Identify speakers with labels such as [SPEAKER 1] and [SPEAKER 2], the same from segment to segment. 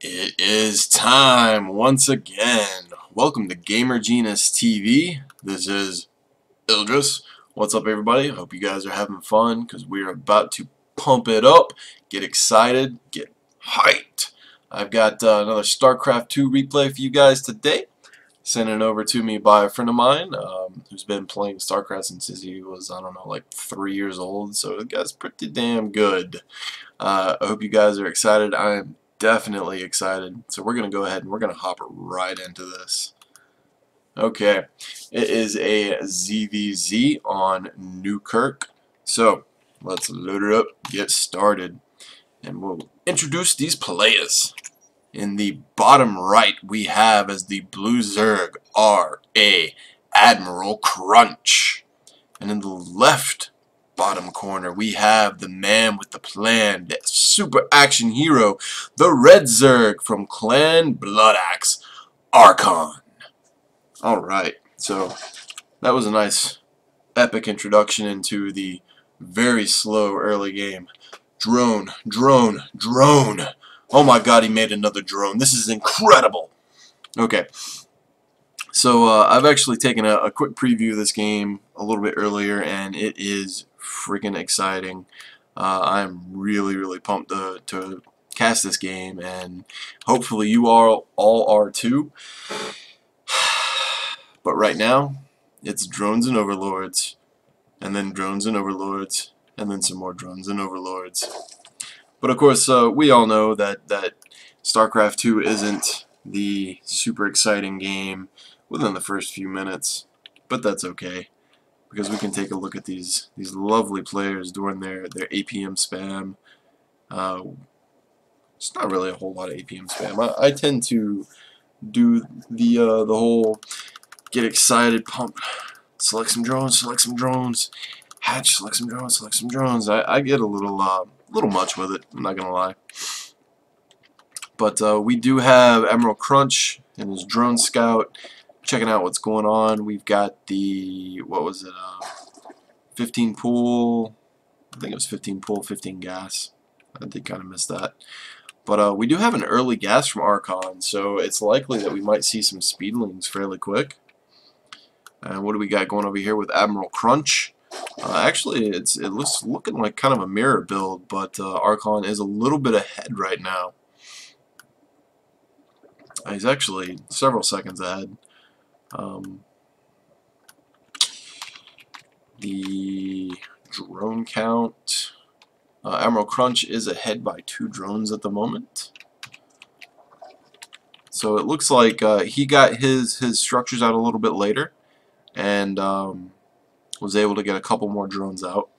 [SPEAKER 1] It is time once again. Welcome to GamerGenusTV. This is Ildris. What's up, everybody? Hope you guys are having fun because we are about to pump it up, get excited, get hyped. I've got another Starcraft 2 replay for you guys today. Sent it over to me by a friend of mine who's been playing Starcraft since he was, I don't know, like 3 years old. So the guy's pretty damn good. I hope you guys are excited. I am definitely excited. So we're going to go ahead and we're going to hop right into this. Okay, it is a ZvZ on Newkirk. So let's load it up, get started, and we'll introduce these players. In the bottom right, we have as the blue Zerg R.A. AdmiralCrnch. And in the left bottom corner, we have the man with the plan, the super action hero, the red Zerg from Clan Bloodaxe, Archon. Alright, so that was a nice epic introduction into the very slow early game. Drone, drone, drone. Oh my god, he made another drone. This is incredible. Okay, so I've actually taken a quick preview of this game a little bit earlier, and it is freaking exciting. I'm really pumped to cast this game, and hopefully you all are too. But right now, it's drones and overlords, and then drones and overlords, and then some more drones and overlords. But of course, we all know that Starcraft 2 isn't the super exciting game within the first few minutes, but that's okay, because we can take a look at these lovely players during their APM spam. It's not really a whole lot of APM spam. I tend to do the whole get excited, pump, select some drones, hatch, select some drones. I get a little much with it, I'm not gonna lie. But we do have AdmiralCrnch and his drone scout checking out what's going on. We've got the, what was it, 15 pool, I think it was 15 pool, 15 gas. I did kind of miss that. But we do have an early gas from Archon, so it's likely that we might see some speedlings fairly quick. And what do we got going over here with AdmiralCrnch? Actually, it looks looking like kind of a mirror build, but Archon is a little bit ahead right now. He's actually several seconds ahead. The drone count, AdmiralCrnch is ahead by 2 drones at the moment. So it looks like he got his structures out a little bit later, and was able to get a couple more drones out.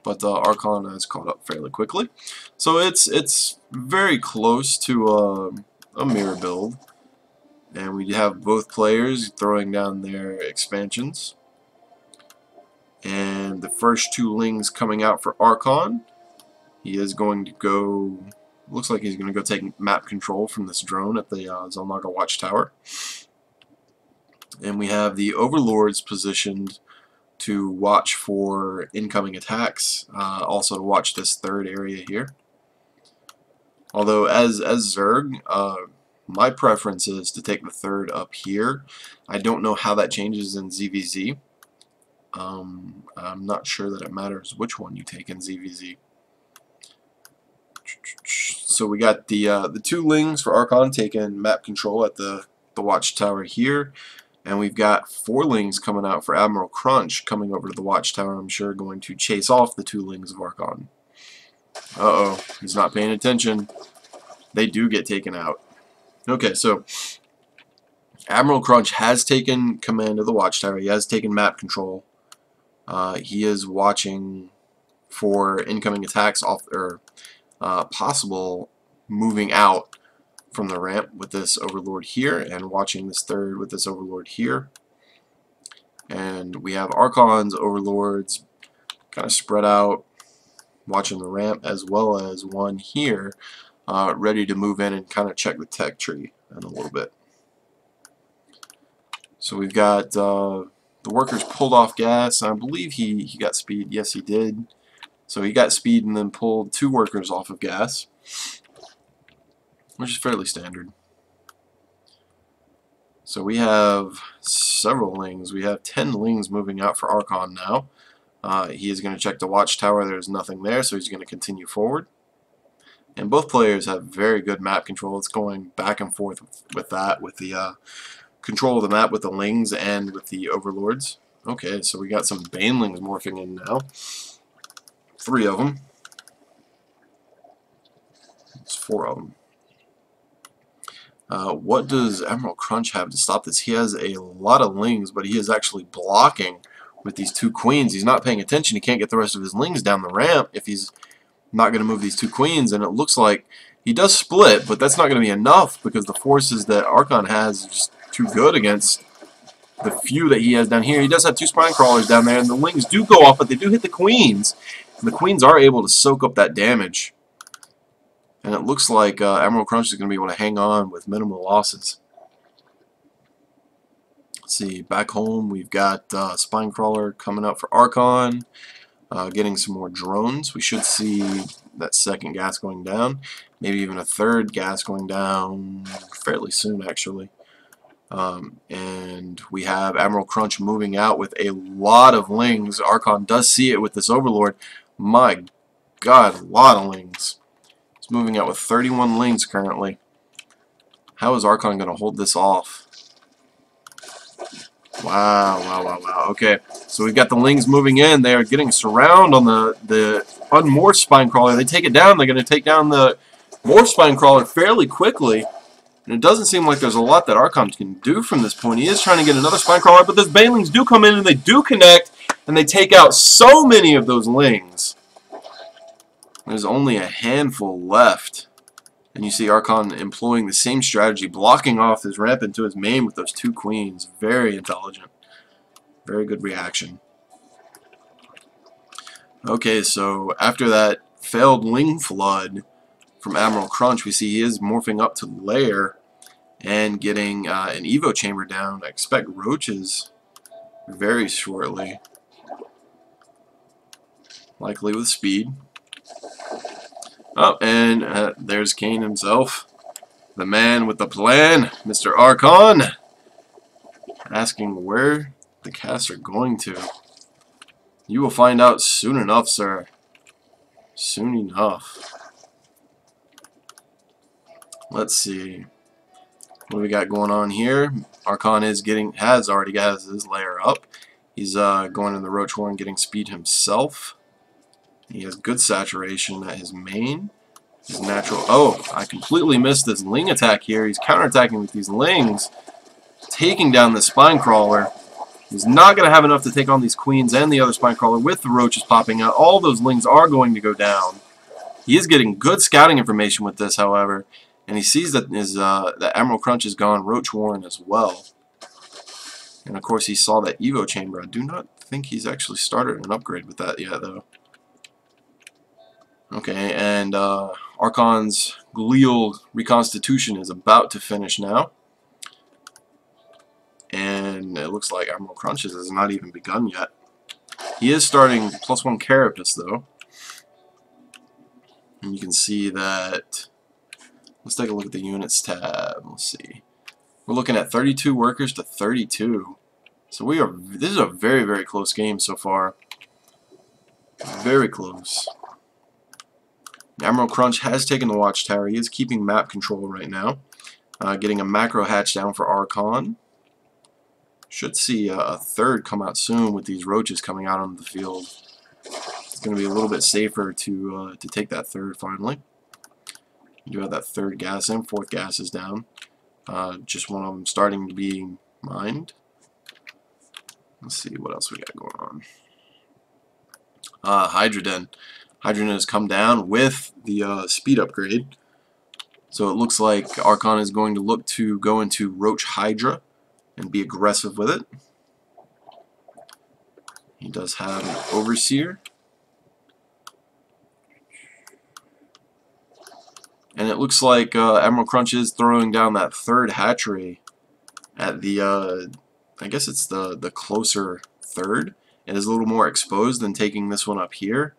[SPEAKER 1] But Archon has caught up fairly quickly. So it's very close to a mirror build. And we have both players throwing down their expansions. And the first 2 lings coming out for Archon. He is going to go, looks like he's going to go take map control from this drone at the Zelnaga Watchtower. And we have the overlords positioned to watch for incoming attacks, also to watch this third area here. Although as Zerg, my preference is to take the third up here. I don't know how that changes in ZvZ. I'm not sure that it matters which one you take in ZvZ. So we got the 2 lings for Archon taking map control at the watchtower here. And we've got 4 lings coming out for AdmiralCrnch coming over to the watchtower, I'm sure, going to chase off the 2 lings of Archon. Uh-oh, he's not paying attention. They do get taken out. Okay, so AdmiralCrnch has taken command of the watchtower. He has taken map control. He is watching for incoming attacks off, or possible moving out from the ramp with this overlord here, and watching this third with this overlord here. And we have Archon's overlords kind of spread out watching the ramp, as well as one here ready to move in and kind of check the tech tree in a little bit. So we've got the workers pulled off gas. I believe he got speed. Yes, he did. So he got speed and then pulled 2 workers off of gas, which is fairly standard. So we have several lings. We have 10 lings moving out for Archon now. He is going to check the watchtower. There's nothing there, so he's going to continue forward. And both players have very good map control. It's going back and forth with that, with the control of the map with the lings and with the overlords. Okay, so we got some banelings morphing in now. 3 of them. It's 4 of them. What does AdmiralCrnch have to stop this? He has a lot of lings, but he is actually blocking with these 2 queens. He's not paying attention. He can't get the rest of his lings down the ramp if he's not going to move these 2 queens, and it looks like he does split, but that's not going to be enough because the forces that Archon has are just too good against the few that he has down here. He does have 2 spine crawlers down there, and the lings do go off, but they do hit the queens, and the queens are able to soak up that damage. And it looks like AdmiralCrnch is going to be able to hang on with minimal losses. Let's see, back home we've got Spine Crawler coming up for Archon, getting some more drones. We should see that 2nd gas going down, maybe even a 3rd gas going down fairly soon actually. And we have AdmiralCrnch moving out with a lot of lings. Archon does see it with this Overlord. My God, a lot of lings. He's moving out with 31 lings currently. How is Archon going to hold this off? Wow, wow, wow, wow. Okay, so we've got the lings moving in. They are getting surround on the unmoored spine crawler. They take it down. They're going to take down the moored spine crawler fairly quickly. And it doesn't seem like there's a lot that Archon can do from this point. He is trying to get another spine crawler, but those banelings do come in and they do connect, and they take out so many of those lings. There's only a handful left. And you see Archon employing the same strategy, blocking off his ramp into his main with those 2 queens. Very intelligent. Very good reaction. Okay, so after that failed ling flood from AdmiralCrnch, we see he is morphing up to lair and getting an Evo chamber down. I expect roaches very shortly. Likely with speed. Oh, and there's Kane himself, the man with the plan, Mr. Archon, asking where the casts are going to. You will find out soon enough, sir. Soon enough. Let's see what we got going on here. Archon has already got his layer up. He's going in the roach horn, getting speed himself. He has good saturation at his main. His natural... Oh, I completely missed this ling attack here. He's counterattacking with these lings, taking down the spine crawler. He's not going to have enough to take on these queens and the other spine crawler with the roaches popping out. All those lings are going to go down. He is getting good scouting information with this, however, and he sees that that AdmiralCrnch has gone roach warren as well. And of course, he saw that Evo chamber. I do not think he's actually started an upgrade with that yet, though. Okay, and Archon's glial reconstitution is about to finish now. And it looks like AdmiralCrnch's has not even begun yet. He is starting +1 carapace, though. And you can see that... Let's take a look at the units tab. Let's see. We're looking at 32 workers to 32. So this is a very, very close game so far. Very close. AdmiralCrnch has taken the watchtower. He is keeping map control right now. Getting a macro hatch down for Archon. Should see a 3rd come out soon with these roaches coming out on the field. It's going to be a little bit safer to take that 3rd finally. You do have that 3rd gas in. 4th gas is down. Just one of them starting to be mined. Let's see what else we got going on. Hydroden. Hydrogen has come down with the speed upgrade. So it looks like Archon is going to look to go into Roach Hydra and be aggressive with it. He does have an Overseer. And it looks like AdmiralCrnch is throwing down that 3rd hatchery at the, I guess it's the closer 3rd. It is a little more exposed than taking this one up here.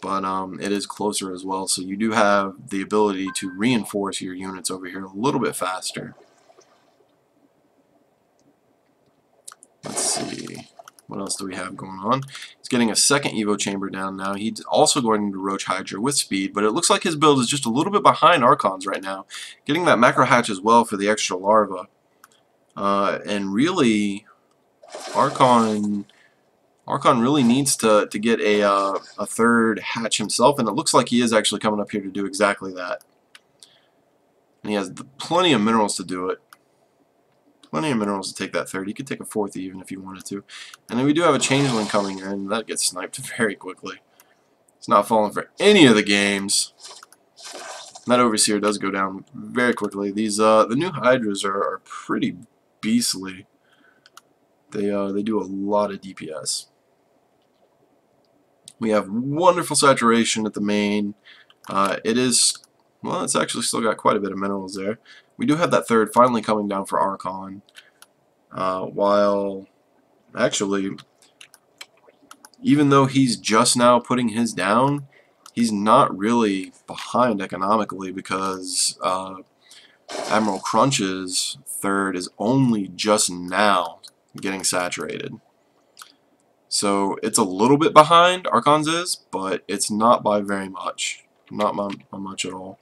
[SPEAKER 1] but it is closer as well, so you do have the ability to reinforce your units over here a little bit faster. Let's see, what else do we have going on? He's getting a second Evo chamber down now. He's also going to Roach Hydra with speed, but it looks like his build is just a little bit behind Archon's right now. Getting that macro hatch as well for the extra larva. And really, Archon really needs to get a third hatch himself, and it looks like he is actually coming up here to do exactly that. And he has plenty of minerals to do it. Plenty of minerals to take that third. He could take a fourth even if he wanted to. And then we do have a changeling coming in. That gets sniped very quickly. It's not falling for any of the games. That overseer does go down very quickly. These the new hydras are pretty beastly. They do a lot of DPS. We have wonderful saturation at the main. It is, well, it's actually still got quite a bit of minerals there. We do have that third finally coming down for Archon. While, actually, even though he's just now putting his down, he's not really behind economically because AdmiralCrnch's third is only just now getting saturated. So it's a little bit behind, Archon's is, but it's not by very much. Not by much at all.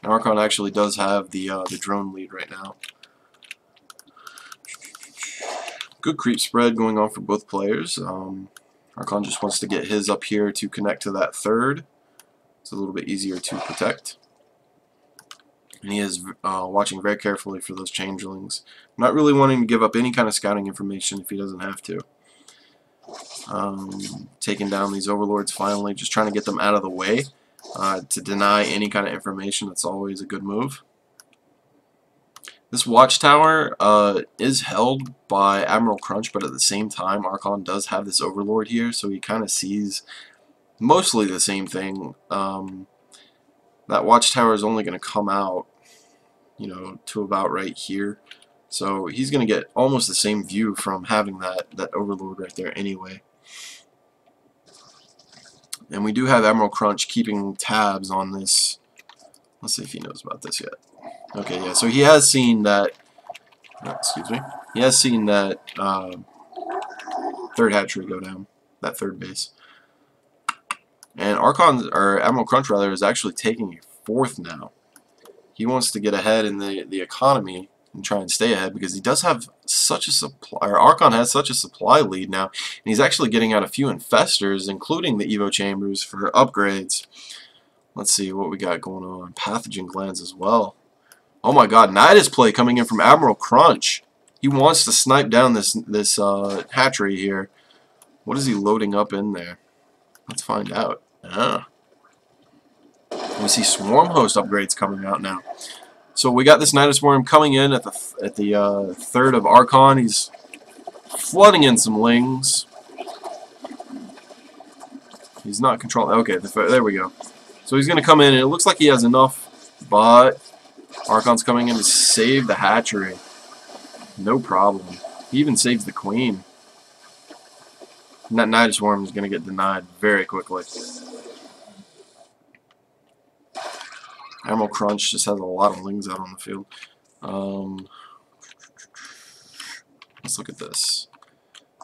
[SPEAKER 1] And Archon actually does have the drone lead right now. Good creep spread going on for both players. Archon just wants to get his up here to connect to that third. It's a little bit easier to protect. And he is watching very carefully for those changelings. Not really wanting to give up any kind of scouting information if he doesn't have to. Taking down these overlords finally, just trying to get them out of the way to deny any kind of information. That's always a good move. This watchtower is held by AdmiralCrnch, but at the same time Archon does have this overlord here, so he kind of sees mostly the same thing. That watchtower is only going to come out, you know, to about right here. So he's going to get almost the same view from having that overlord right there anyway. And we do have AdmiralCrnch keeping tabs on this. Let's see if he knows about this yet. Okay, yeah, so he has seen that, excuse me, he has seen that third hatchery go down, that third base. And AdmiralCrnch rather, is actually taking a fourth now. He wants to get ahead in the economy and try and stay ahead because he does have such a supply, or Archon has such a supply lead now, and he's actually getting out a few infestors, including the Evo chambers for upgrades. Let's see what we got going on. Pathogen glands as well. Oh my god, Nidus play coming in from AdmiralCrnch. He wants to snipe down this hatchery here. What is he loading up in there? Let's find out. We see Swarm Host upgrades coming out now. So we got this Nidus Worm coming in at the third of Archon. He's flooding in some lings. He's not controlling. Okay, there we go. So he's going to come in, and it looks like he has enough, but Archon's coming in to save the hatchery. No problem. He even saves the queen. And that Nidus Worm is going to get denied very quickly. AdmiralCrnch just has a lot of lings out on the field. Let's look at this.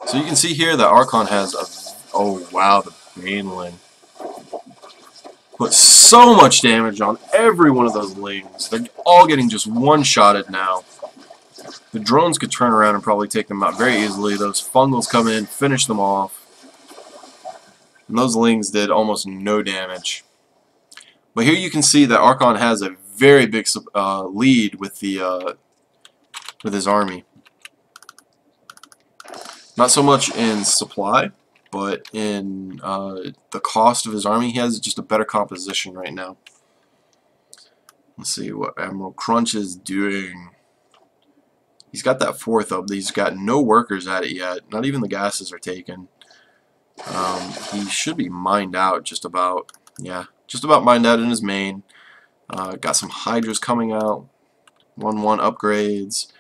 [SPEAKER 1] So you can see here that Archon has a... Oh wow, the Baneling. Put so much damage on every one of those lings. They're all getting just one-shotted now. The drones could turn around and probably take them out very easily. Those fungals come in, finish them off. And those lings did almost no damage. But here you can see that Archon has a very big lead with his army. Not so much in supply, but in the cost of his army. He has just a better composition right now. Let's see what AdmiralCrnch is doing. He's got that fourth up. He's got no workers at it yet. Not even the gases are taken. He should be mined out just about. Yeah. Just about mined out in his main. Got some Hydras coming out. 1-1 upgrades.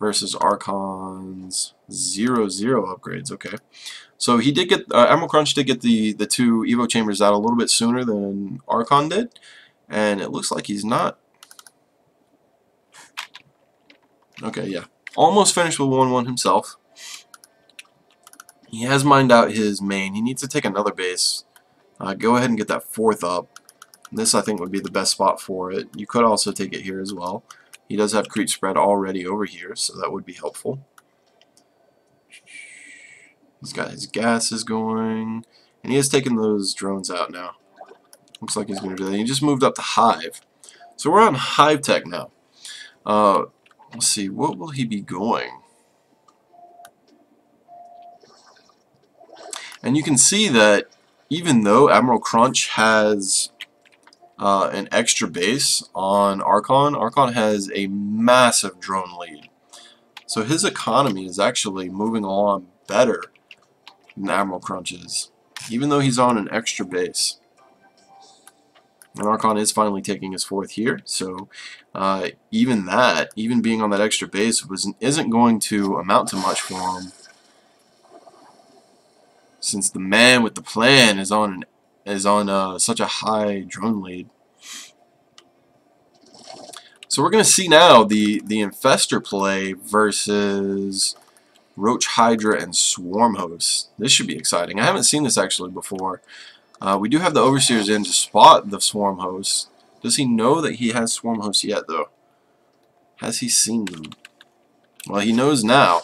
[SPEAKER 1] versus Archon's 0-0 upgrades. Okay. So he did get, AdmiralCrnch did get the 2 Evo chambers out a little bit sooner than Archon did. And it looks like he's not. Okay, yeah. Almost finished with 1-1 himself. He has mined out his main. He needs to take another base. Go ahead and get that 4th up. This, I think, would be the best spot for it. You could also take it here as well. He does have creep spread already over here, so that would be helpful. He's got his gases going. And he has taken those drones out now. Looks like he's going to do that. He just moved up to Hive. So we're on Hive Tech now. Let's see, what will he be going? And you can see that even though AdmiralCrnch has an extra base on Archon, Archon has a massive drone lead. So his economy is actually moving along better than AdmiralCrnch's, even though he's on an extra base. And Archon is finally taking his 4th here, so even being on that extra base isn't going to amount to much for him, since the man with the plan is on such a high drone lead. So we're going to see now the Infestor play versus Roach, Hydra, and Swarm Host. This should be exciting. I haven't seen this actually before. We do have the Overseers in to spot the Swarm Host. Does he know that he has Swarm Hosts yet, though? Has he seen them? Well, he knows now.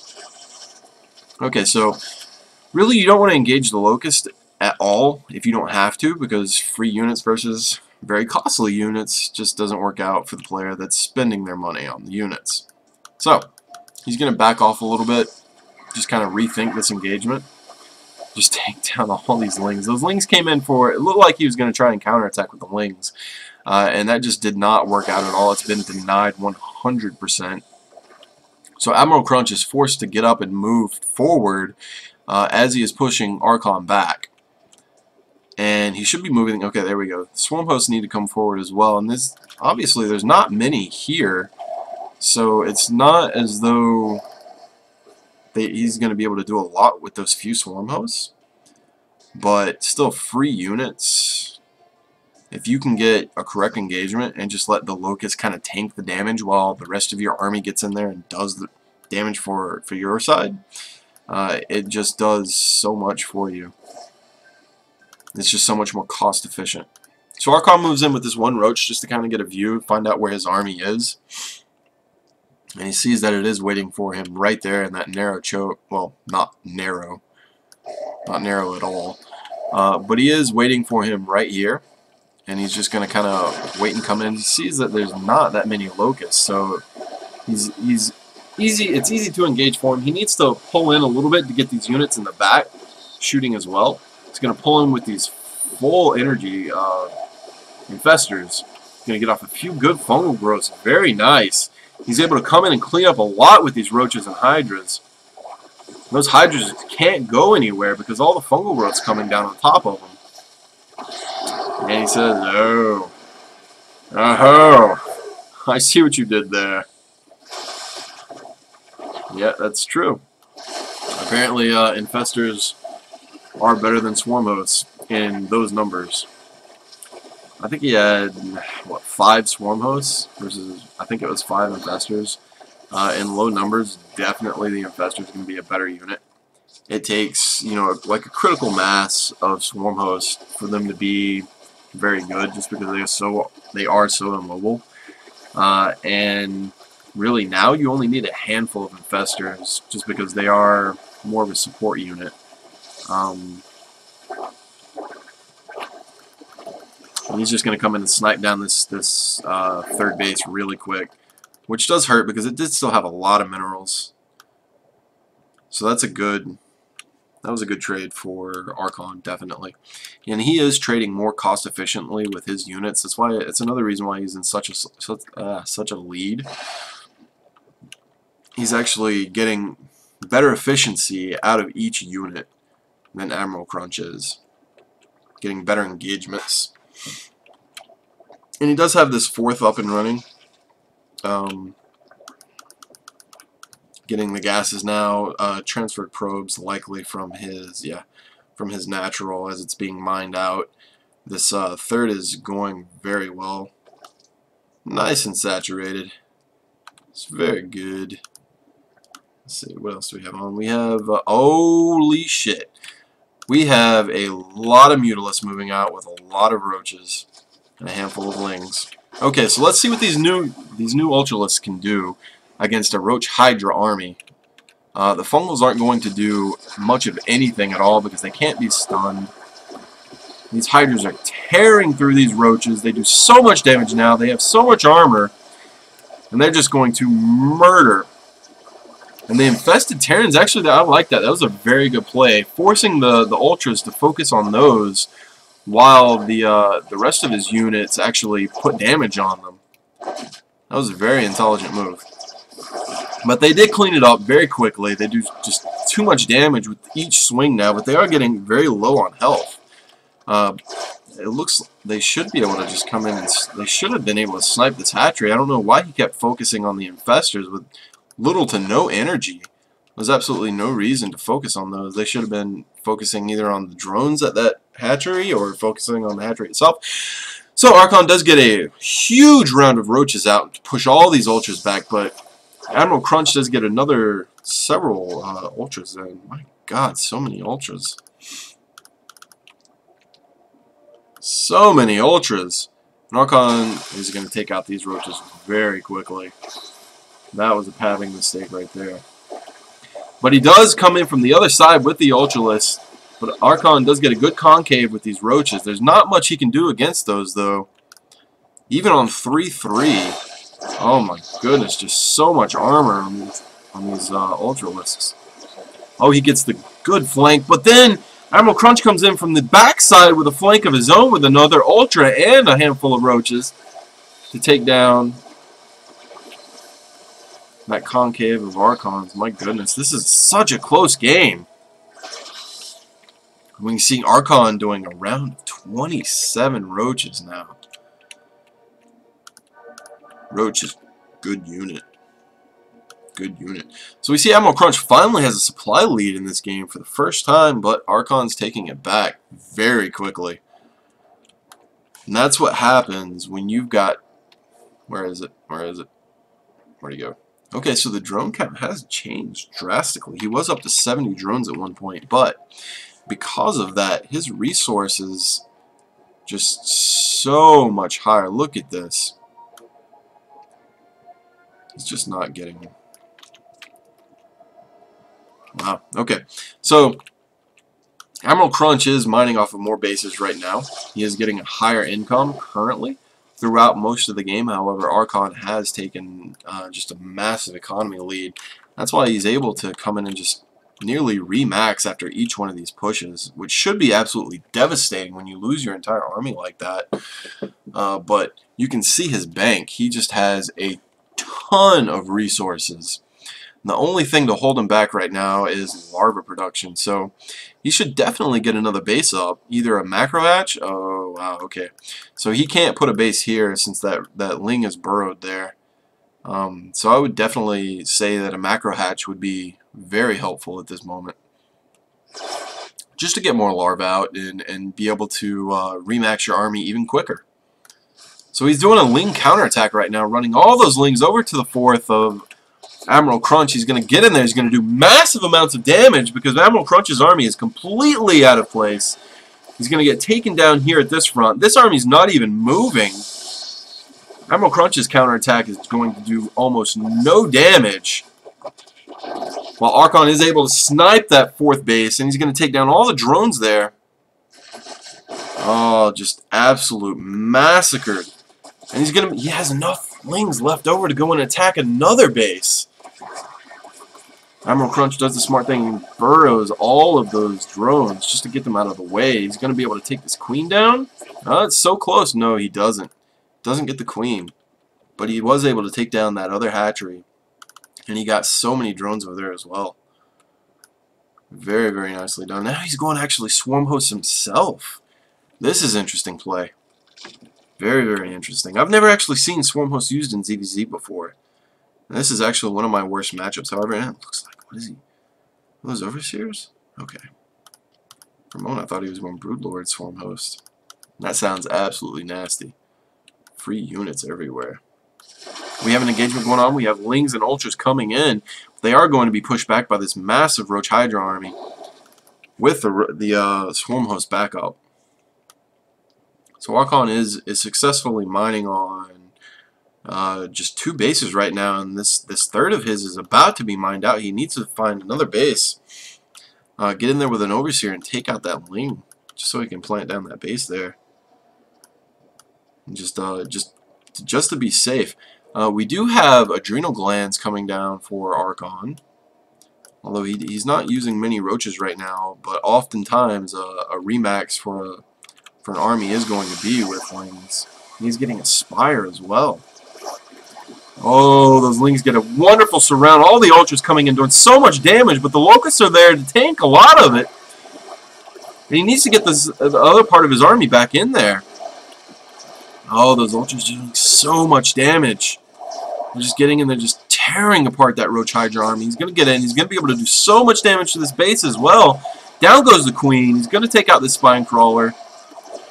[SPEAKER 1] Okay, so really you don't want to engage the Locust at all if you don't have to, because free units versus very costly units just doesn't work out for the player that's spending their money on the units. So, he's going to back off a little bit, just kind of rethink this engagement. Just take down all these lings. Those lings came in for, it looked like he was going to try and counterattack with the lings. And that just did not work out at all. It's been denied 100%. So AdmiralCrnch is forced to get up and move forward as he is pushing Archon back. And he should be moving. Okay, there we go. The Swarm Hosts need to come forward as well. And this, obviously, there's not many here. So it's not as though he's going to be able to do a lot with those few Swarm Hosts. But still, free units. If you can get a correct engagement and just let the Locust kind of tank the damage while the rest of your army gets in there and does the damage for your side, it just does so much for you. It's just so much more cost efficient. So Archon moves in with this 1 Roach just to kind of get a view, find out where his army is. And he sees that it is waiting for him right there in that narrow choke. Well, not narrow. Not narrow at all. But he is waiting for him right here. And he's just going to kind of wait and come in. He sees that there's not that many Locusts. So it's easy to engage for him. He needs to pull in a little bit to get these units in the back shooting as well. He's going to pull in with these full energy infestors. He's going to get off a few good fungal growths. Very nice. He's able to come in and clean up a lot with these Roaches and Hydras. Those Hydras can't go anywhere because all the fungal growth's coming down on top of them. And he says, "Oh, oh, I see what you did there." Yeah, that's true. Apparently, infestors are better than Swarm Hosts in those numbers. I think he had, what, 5 Swarm Hosts versus, I think it was 5 Infestors. In low numbers, definitely the Infestor is going to be a better unit. It takes, you know, like a critical mass of Swarm Hosts for them to be very good, just because they are so immobile. And really now you only need a handful of Infestors, just because they are more of a support unit. He's just going to come in and snipe down this third base really quick, which does hurt because it did still have a lot of minerals. So that was a good trade for Archon, definitely. And he is trading more cost efficiently with his units. That's why it's another reason why he's in such a lead. He's actually getting better efficiency out of each unit than AdmiralCrnch is. Getting better engagements. And he does have this 4th up and running. getting the gases now. Transferred probes likely from his natural as it's being mined out. This third is going very well. Nice and saturated. It's very good. Let's see, what else do we have on? We have, holy shit. We have a lot of Mutalisks moving out with a lot of roaches and a handful of lings. Okay, so let's see what these new Ultralisks can do against a Roach Hydra army. The fungals aren't going to do much of anything at all because they can't be stunned. These Hydras are tearing through these roaches. They do so much damage now. They have so much armor. And they're just going to murder. And the infested Terrans, actually, I like that. That was a very good play. Forcing the Ultras to focus on those while the rest of his units actually put damage on them. That was a very intelligent move. But they did clean it up very quickly. They do just too much damage with each swing now, but they are getting very low on health. It looks they should be able to just come in and they should have been able to snipe this hatchery. I don't know why he kept focusing on the infestors with little to no energy. There's absolutely no reason to focus on those. They should have been focusing either on the drones at that hatchery or focusing on the hatchery itself. So Archon does get a huge round of roaches out to push all these ultras back, but AdmiralCrnch does get another several ultras in. My god, so many ultras. So many ultras. And Archon is going to take out these roaches very quickly. That was a padding mistake right there. But he does come in from the other side with the Ultralisks. But Archon does get a good concave with these roaches. There's not much he can do against those, though. Even on 3-3. Oh my goodness, just so much armor on these Ultralisks. Oh, he gets the good flank. But then AdmiralCrnch comes in from the backside with a flank of his own with another Ultra and a handful of roaches to take down that concave of Archons. My goodness, this is such a close game. We can see Archon doing a round of 27 roaches now. Roach is good unit. Good unit. So we see AdmiralCrnch finally has a supply lead in this game for the first time, but Archon's taking it back very quickly. And that's what happens when you've got... Where is it? Where is it? Where'd he go? Okay, so the drone count has changed drastically. He was up to 70 drones at one point, but because of that, his resources just so much higher. Look at this. He's just not getting it. Wow. Okay. So AdmiralCrnch is mining off of more bases right now. He is getting a higher income currently throughout most of the game. However, Archon has taken just a massive economy lead. That's why he's able to come in and just nearly remax after each one of these pushes, which should be absolutely devastating when you lose your entire army like that. But you can see his bank. He just has a ton of resources. And the only thing to hold him back right now is larva production. So he should definitely get another base up, either a macro hatch. Oh wow, okay. So he can't put a base here since that ling is burrowed there. So I would definitely say that a macro hatch would be very helpful at this moment, just to get more larvae out and be able to remax your army even quicker. So he's doing a ling counterattack right now, running all those lings over to the 4th of AdmiralCrnch. He's going to get in there. He's going to do massive amounts of damage because AdmiralCrnch's army is completely out of place. He's going to get taken down here at this front. This army's not even moving. AdmiralCrnch's counterattack is going to do almost no damage, while Archon is able to snipe that 4th base, and he's going to take down all the drones there. Oh, just absolute massacred. And he has enough lings left over to go and attack another base. AdmiralCrnch does the smart thing and burrows all of those drones just to get them out of the way. He's going to be able to take this queen down. Oh, it's so close. No, he doesn't. Doesn't get the queen. But he was able to take down that other hatchery. And he got so many drones over there as well. Very, very nicely done. Now he's going to actually swarm host himself. This is interesting play. Very, very interesting. I've never actually seen swarm host used in ZvZ before. This is actually one of my worst matchups. However, it looks like, what is he? Are those Overseers? Okay. For a moment, I thought he was going Broodlord Swarm Host. That sounds absolutely nasty. Free units everywhere. We have an engagement going on. We have Lings and Ultras coming in. They are going to be pushed back by this massive Roach Hydra army with the Swarm Host backup. So Archon is successfully mining on just 2 bases right now, and this third of his is about to be mined out. He needs to find another base. Get in there with an Overseer and take out that Ling, just so he can plant down that base there. And just to be safe. We do have Adrenal Glands coming down for Archon, although he's not using many roaches right now. But oftentimes a remax for an army is going to be with Lings. And he's getting a Spire as well. Oh, those Lings get a wonderful surround. All the Ultras coming in doing so much damage, but the Locusts are there to tank a lot of it. And he needs to get the other part of his army back in there. Oh, those Ultras are doing so much damage. They're just getting in there, just tearing apart that Roach Hydra army. He's going to get in. He's going to be able to do so much damage to this base as well. Down goes the Queen. He's going to take out this Spine Crawler.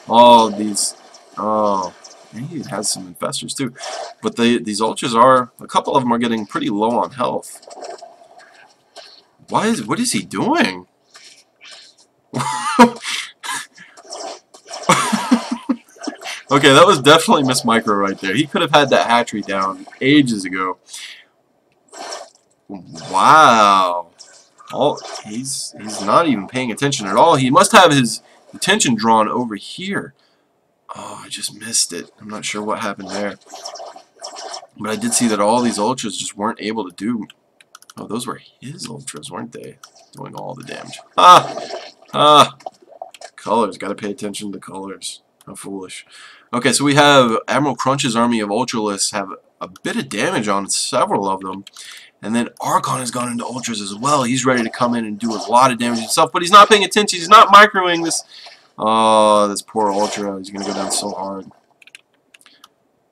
[SPEAKER 1] Oh, these... Oh, and he has some Infestors too. But these Ultras are... A couple of them are getting pretty low on health. What is he doing? Okay, that was definitely Miss Micro right there. He could have had that hatchery down ages ago. Wow. He's not even paying attention at all. He must have his attention drawn over here. Oh, I just missed it. I'm not sure what happened there. But I did see that all these Ultras just weren't able to do... Oh, those were his Ultras, weren't they? Doing all the damage. Colors. Got to pay attention to colors. How foolish. Okay, so we have AdmiralCrnch's army of Ultralists have a bit of damage on several of them. And then Archon has gone into Ultras as well. He's ready to come in and do a lot of damage himself, but he's not paying attention. He's not microing this. Oh, this poor Ultra. He's going to go down so hard.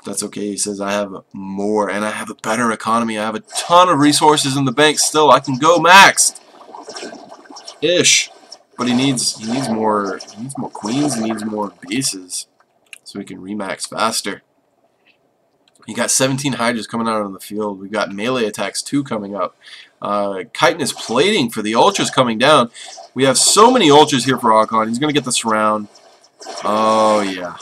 [SPEAKER 1] That's okay. He says, I have more, and I have a better economy. I have a ton of resources in the bank still. I can go maxed. Ish. But he needs more queens, he needs more bases, so he can remax faster. You got 17 Hydras coming out on the field. We've got melee attacks 2 coming up. Chitinous plating for the Ultras coming down. We have so many Ultras here for Archon. He's going to get the surround. Oh, yeah.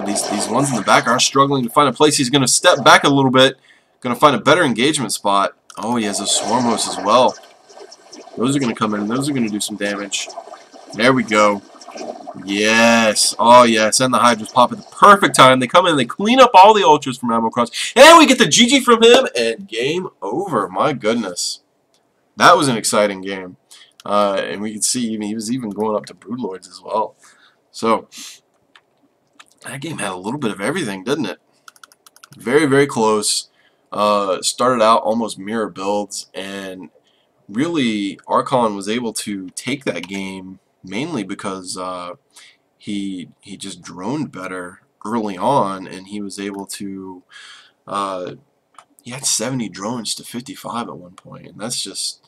[SPEAKER 1] These ones in the back are struggling to find a place. He's going to step back a little bit. Going to find a better engagement spot. Oh, he has a Swarm Host as well. Those are going to come in, and those are going to do some damage. There we go. Yes. Oh, yes. And the Hydras pop at the perfect time. They come in, they clean up all the Ultras from AdmiralCrnch. And we get the GG from him, and game over. My goodness. That was an exciting game. And we can see he was even going up to Broodlords as well. So, that game had a little bit of everything, didn't it? Very, very close. Started out almost mirror builds, and really, Archon was able to take that game mainly because he just droned better early on, and he was able to. He had 70 drones to 55 at one point, and that's just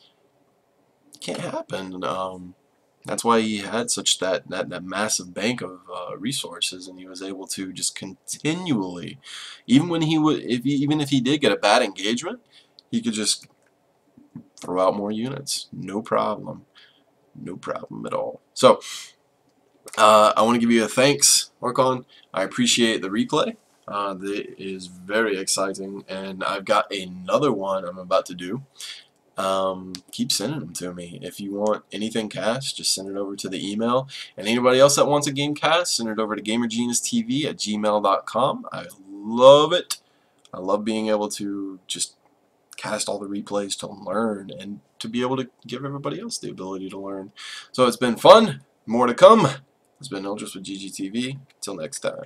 [SPEAKER 1] can't happen. That's why he had such that massive bank of resources, and he was able to just continually, even when even if he did get a bad engagement, he could just throw out more units. No problem. No problem at all. So, I want to give you a thanks, Archon. I appreciate the replay. That is very exciting, and I've got another one I'm about to do. Keep sending them to me. If you want anything cast, just send it over to the email. And anybody else that wants a game cast, send it over to GamerGenusTV at gmail.com. I love it. I love being able to just cast all the replays to learn and to be able to give everybody else the ability to learn. So it's been fun. More to come. It's been Eldris with GGTV. Until next time.